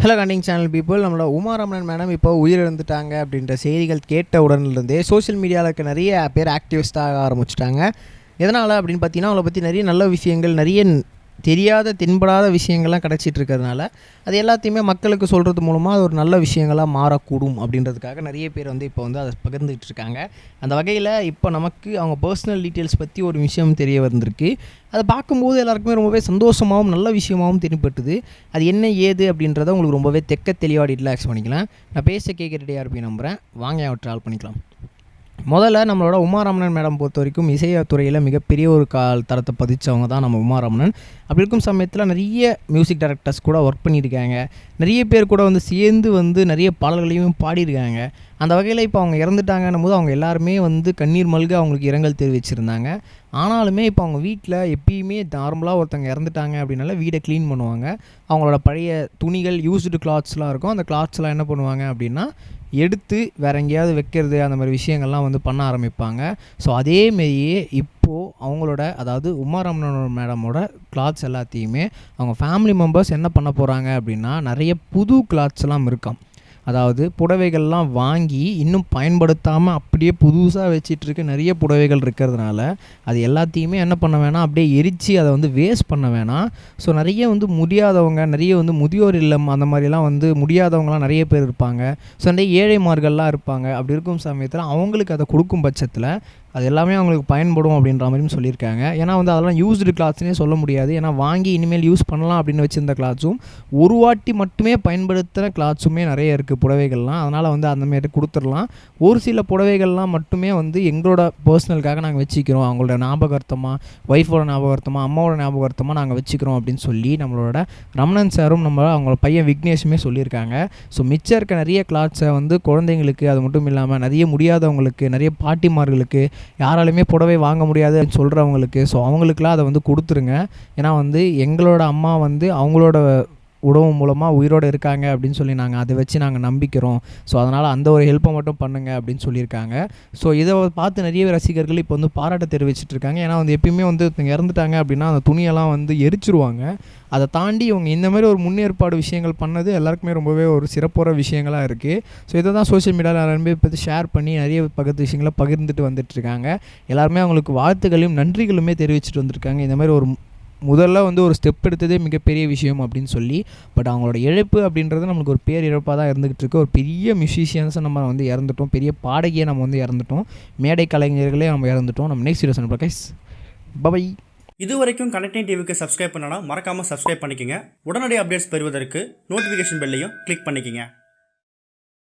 Hello கண்டிங் channel people, நம்மளோட Uma Ramanan madam இப்போ உயிரிழந்துட்டாங்க அப்படின்ற செய்திகள் கேட்ட உடனேருந்தே சோஷியல் மீடியாவில் இருக்க நிறைய பேர் ஆக்டிவிஸ்டாக ஆரம்பிச்சிட்டாங்க. எதனால் அப்படின்னு பார்த்தீங்கன்னா, அவளை பற்றி நிறைய நல்ல விஷயங்கள், நிறைய தெரியாத தென்படாத விஷயங்கள்லாம் கிடச்சிட்டு இருக்கிறதுனால அது எல்லாத்தையுமே மக்களுக்கு சொல்கிறது மூலமாக அது ஒரு நல்ல விஷயங்களாக மாறக்கூடும் அப்படின்றதுக்காக நிறைய பேர் இப்போ அதை பகிர்ந்துகிட்டு இருக்காங்க. அந்த வகையில் இப்போ நமக்கு அவங்க பர்சனல் டீட்டெயில்ஸ் பற்றி ஒரு விஷயம் தெரிய வந்திருக்கு. அதை பார்க்கும்போது எல்லாருக்குமே ரொம்பவே சந்தோஷமாகவும் நல்ல விஷயமாகவும் தென்பட்டுது. அது என்ன ஏது அப்படின்றத உங்களுக்கு ரொம்பவே தெளிவாக ரிலாக்ஸ் பண்ணிக்கலாம். நான் பேச கேட்க ரெடியாக இருப்பேன் நம்புகிறேன். வாங்க அவற்றை ட்ராவல் பண்ணிக்கலாம். முதல்ல நம்மளோட உமா ரமணன் மேடம் பொறுத்த வரைக்கும் இசைத்துறையில் மிகப்பெரிய ஒரு தரத்தை பதிச்சவங்க தான் நம்ம உமா ரமணன். அப்படி இருக்கும் சமயத்தில் நிறைய மியூசிக் டைரக்டர்ஸ் கூட ஒர்க் பண்ணியிருக்காங்க. நிறைய பேர் கூட சேர்ந்து நிறைய பாடல்களையும் பாடியிருக்காங்க. அந்த வகையில் இப்போ அவங்க இறந்துட்டாங்கன்னும் போது அவங்க எல்லாருமே கண்ணீர் மல்க அவங்களுக்கு இரங்கல் தெரிவிச்சிருந்தாங்க. ஆனாலுமே இப்போ அவங்க வீட்டில் எப்பயுமே நார்மலாக ஒருத்தவங்க இறந்துட்டாங்க அப்படின்னால வீடை க்ளீன் பண்ணுவாங்க. அவங்களோட பழைய துணிகள், யூஸ்டு கிளாத்ஸ்லாம் இருக்கும். அந்த கிளாத்ஸ்லாம் என்ன பண்ணுவாங்க அப்படின்னா எடுத்து வேறு எங்கேயாவது வைக்கிறது, அந்த மாதிரி விஷயங்கள்லாம் பண்ண ஆரம்பிப்பாங்க. ஸோ அதேமாரியே இப்போது அவங்களோட, அதாவது உமா ரமணன் மேடமோட கிளாத்ஸ் எல்லாத்தையுமே அவங்க ஃபேமிலி மெம்பர்ஸ் என்ன பண்ண போகிறாங்க அப்படின்னா, நிறைய புது கிளாத்ஸ்லாம் இருக்காம். அதாவது புடவைகள்லாம் வாங்கி இன்னும் பயன்படுத்தாமல் அப்படியே புதுசாக வச்சிட்ருக்க நிறைய புடவைகள் இருக்கிறதுனால அது எல்லாத்தையுமே என்ன பண்ண வேணாம், அப்படியே எரித்து அதை வேஸ்ட் பண்ண வேணாம். ஸோ நிறைய முடியாதவங்க, நிறைய முதியோர் இல்லம் அந்த மாதிரிலாம் முடியாதவங்களாம் நிறைய பேர் இருப்பாங்க. ஸோ நிறைய ஏழைமார்கள்லாம் இருப்பாங்க. அப்படி இருக்கும் சமயத்தில் அவங்களுக்கு அதை கொடுக்கும் பட்சத்தில் அது எல்லாமே அவங்களுக்கு பயன்படும் அப்படின்ற மாதிரியும் சொல்லியிருக்காங்க. ஏன்னா அதெல்லாம் யூஸ்டு கிளாத்ஸ்னே சொல்ல முடியாது. ஏன்னா வாங்கி இனிமேல் யூஸ் பண்ணலாம் அப்படின்னு வச்சுருந்த கிளாத்ஸும் ஒரு வாட்டி மட்டுமே பயன்படுத்துகிற கிளாத்ஸுமே நிறைய இருக்குது புடவைகள்லாம். அதனால் அந்தமாரி கொடுத்துடலாம். ஒரு சில புடவைகள்லாம் மட்டுமே எங்களோட பர்சனலுக்காக நாங்கள் வச்சுக்கிறோம், அவங்களோட ஞாபகார்த்தமாக, ஒய்ஃபோட ஞாபகார்த்தமாக, அம்மாவோட ஞாபகார்த்தமாக நாங்கள் வச்சுக்கிறோம் அப்படின்னு சொல்லி நம்மளோட ரமணன் சாரும் அவங்களோட பையன் விக்னேஷுமே சொல்லியிருக்காங்க. ஸோ மிச்சம் இருக்க நிறைய கிளாத்ஸை குழந்தைங்களுக்கு, அது மட்டும் இல்லாமல் நிறைய முடியாதவங்களுக்கு, நிறைய பாட்டிமார்களுக்கு, யாராலுமே புடவை வாங்க முடியாதுன்னு சொல்கிறவங்களுக்கு, ஸோ அவங்களுக்குலாம் அதை கொடுத்துருங்க. ஏன்னா எங்களோட அம்மா அவங்களோட உணவு மூலமாக உயிரோடு இருக்காங்க அப்படின்னு சொல்லி நாங்கள் அதை வச்சு நாங்கள் நம்பிக்கிறோம். ஸோ அதனால் அந்த ஒரு ஹெல்ப்பை மட்டும் பண்ணுங்கள் அப்படின்னு சொல்லியிருக்காங்க. ஸோ இதை பார்த்து நிறைய ரசிகர்கள் இப்போ பாராட்ட தெரிவிச்சிட்டு இருக்காங்க. ஏன்னா எப்பயுமே இறந்துட்டாங்க அப்படின்னா அந்த துணியெல்லாம் எரிச்சிருவாங்க. அதை தாண்டி இவங்க இந்த மாதிரி ஒரு முன்னேற்பாடு விஷயங்கள் பண்ணது எல்லாருக்குமே ரொம்பவே ஒரு சிறப்புற விஷயங்களாக இருக்குது. ஸோ இதை தான் சோஷியல் மீடியாவில் எல்லாருமே பற்றி ஷேர் பண்ணி நிறைய பக்கத்து விஷயங்களை பகிர்ந்துட்டு வந்துட்டுருக்காங்க. எல்லாருமே அவங்களுக்கு வாழ்த்துக்களையும் நன்றிகளுமே தெரிவிச்சுட்டு வந்திருக்காங்க. இந்த மாதிரி ஒரு முதல்ல ஒரு ஸ்டெப் எடுத்ததே மிகப்பெரிய விஷயம் அப்படின்னு சொல்லி. பட் அவங்களோட இழப்பு அப்படின்றது நம்மளுக்கு ஒரு பேர் இழப்பாக தான் இருந்துகிட்டு இருக்குது. ஒரு பெரிய மியூசிஷியன்ஸை நம்ம இறந்துட்டோம், பெரிய பாடகியை நம்ம இறந்துட்டோம், மேடை கலைஞர்களே நம்ம இறந்துட்டோம். நம்ம நெக்ஸ்ட் வீடியோ சந்திப்போம் கைஸ். பை. இது வரைக்கும் கனெக்டிங் டிவிக்கு சப்ஸ்கிரைப் பண்ணனா மறக்காமல் சப்ஸ்கிரைப் பண்ணிக்கங்க. உடனடி அப்டேட்ஸ் பெறுவதற்கு நோட்டிஃபிகேஷன் பெல்லையும் கிளிக் பண்ணிக்கங்க.